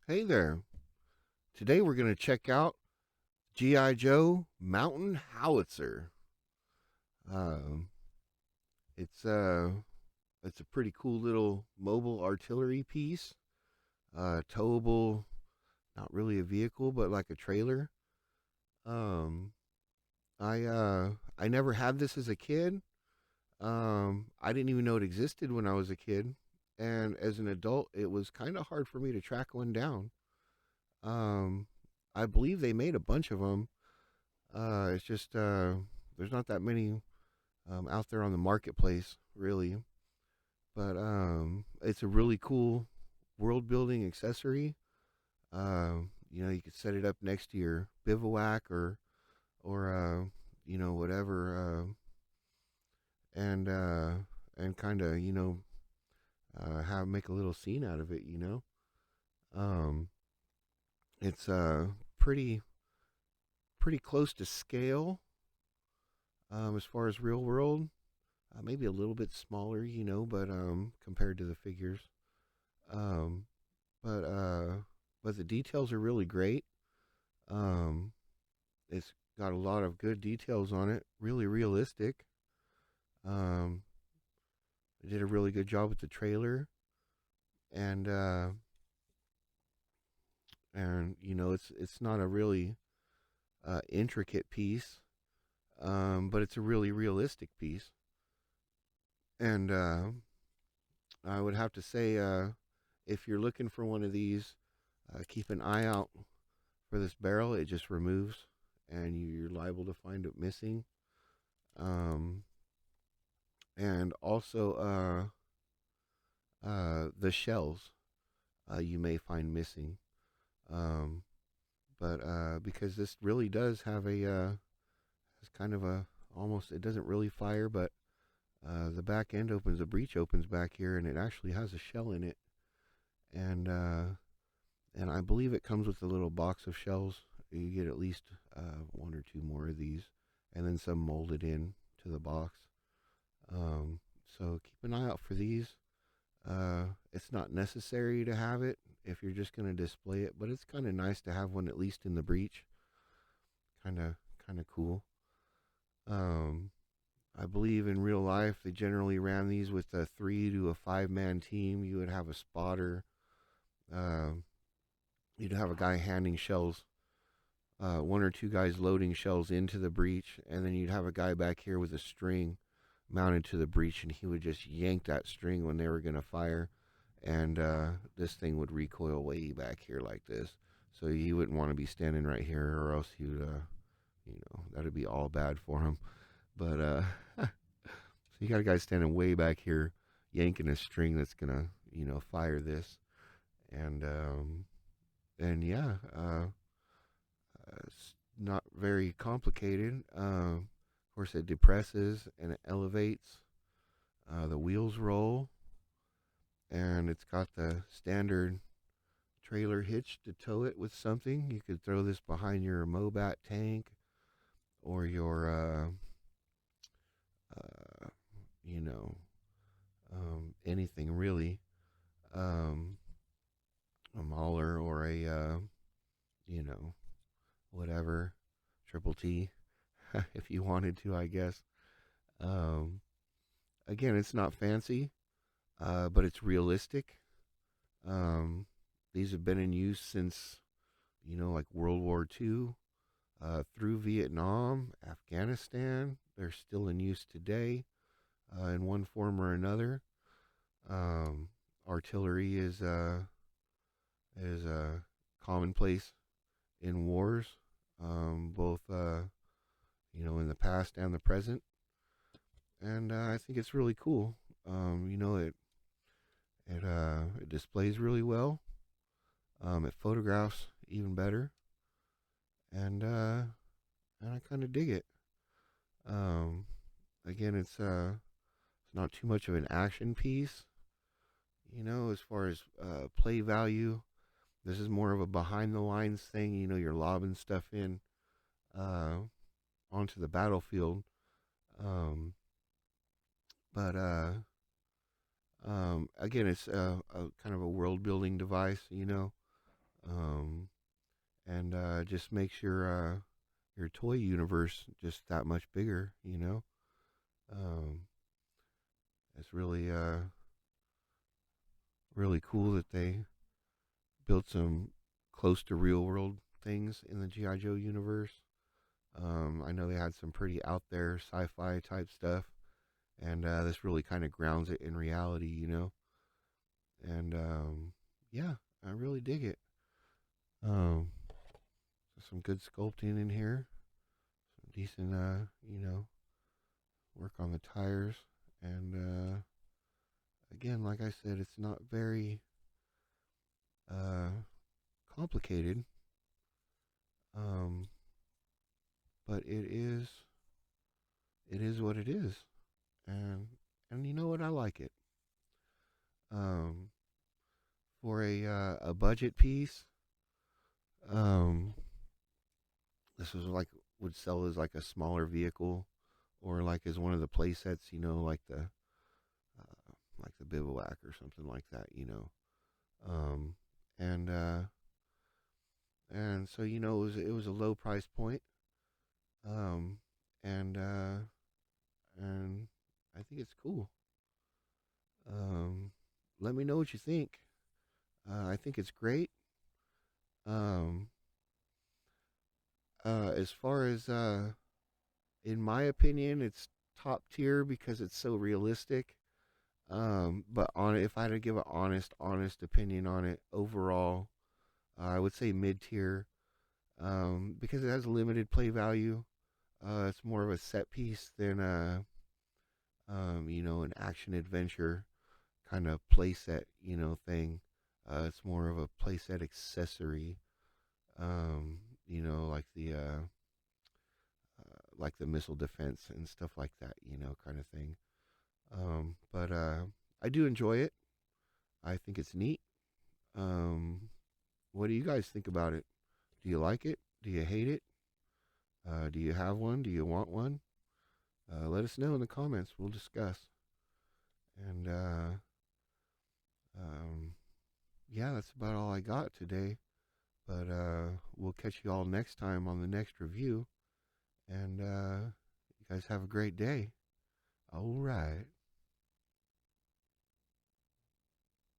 Hey there. Today we're going to check out G.I. Joe Mountain Howitzer. Um, it's uh, it's a pretty cool little mobile artillery piece. Towable, not really a vehicle, but like a trailer. Um, I never had this as a kid. I didn't even know it existed when I was a kid, and as an adult, it was kind of hard for me to track one down. Um, I believe they made a bunch of them. It's just there's not that many out there on the marketplace, really. But it's a really cool world building accessory. You could set it up next to your bivouac or whatever, and kind of have make a little scene out of it. Um, it's pretty close to scale as far as real world. Maybe a little bit smaller, but compared to the figures. Um, but uh, but the details are really great. Um, it's got a lot of good details on it. Really realistic. Um, they did a really good job with the trailer, and it's not a really intricate piece, but it's a really realistic piece. And I would have to say, if you're looking for one of these, keep an eye out for this barrel. It just removes, and you're liable to find it missing. Um, and also, the shells you may find missing. Um, but because this really does have it's kind of a almost, it doesn't really fire, but the back end opens, the breech opens back here, and it actually has a shell in it. And and I believe it comes with a little box of shells. You get at least one or two more of these, and then some molded in to the box. Um, so keep an eye out for these. It's not necessary to have it if you're just going to display it, but it's kind of nice to have one at least in the breech. Kind of cool. Um, I believe in real life they generally ran these with a 3 to 5 man team. You would have a spotter. Um, you'd have a guy handing shells, one or two guys loading shells into the breech, and then you'd have a guy back here with a string mounted to the breech, and he would just yank that string when they were going to fire, and this thing would recoil way back here like this. So you wouldn't want to be standing right here, or else that'd be all bad for him. But so you got a guy standing way back here, yanking a string that's gonna, fire this, and yeah, it's not very complicated. Of course, it depresses and it elevates. The wheels roll, and it's got the standard trailer hitch to tow it with something. You could throw this behind your Mobat tank or your, uh, you know, anything really. Um, a mauler or a, you know, whatever, triple T, if you wanted to, I guess. Um, Again, it's not fancy, but it's realistic. Um, these have been in use since, like World War II, through Vietnam, Afghanistan. They're still in use today, in one form or another. Um, Artillery is commonplace in wars, both in the past and the present. And I think it's really cool. It displays really well. It photographs even better, and I kind of dig it. Um, Again, it's not too much of an action piece, as far as play value. This is more of a behind the lines thing. You're lobbing stuff in uh, onto the battlefield. Um, but Again, it's a kind of a world building device. um, and just makes your toy universe just that much bigger. Um, it's really cool that they built some close to real world things in the GI Joe universe. I know they had some pretty out there sci-fi type stuff, and this really kind of grounds it in reality. And yeah, I really dig it. Um, some good sculpting in here, some decent, work on the tires, and again, like I said, it's not very uh, complicated, um, but it is what it is, and you know what, I like it. Um, for a budget piece, um, this was like would sell as like a smaller vehicle, or like as one of the play sets, like the bivouac or something like that. Um, and so it was a low price point, um, and and I think it's cool. Um, Let me know what you think. I think it's great. Um, as far as in my opinion, it's top tier because it's so realistic. But if I had to give an honest opinion on it overall, I would say mid tier. Because it has limited play value. It's more of a set piece than an action adventure kind of playset, thing. It's more of a playset accessory, um, like the missile defense and stuff like that, kind of thing. But I do enjoy it. I think it's neat. Um, what do you guys think about it? Do you like it? Do you hate it? Do you have one? Do you want one? Let us know in the comments. We'll discuss. And um, yeah, that's about all I got today. But we'll catch you all next time on the next review. And you guys have a great day. All right.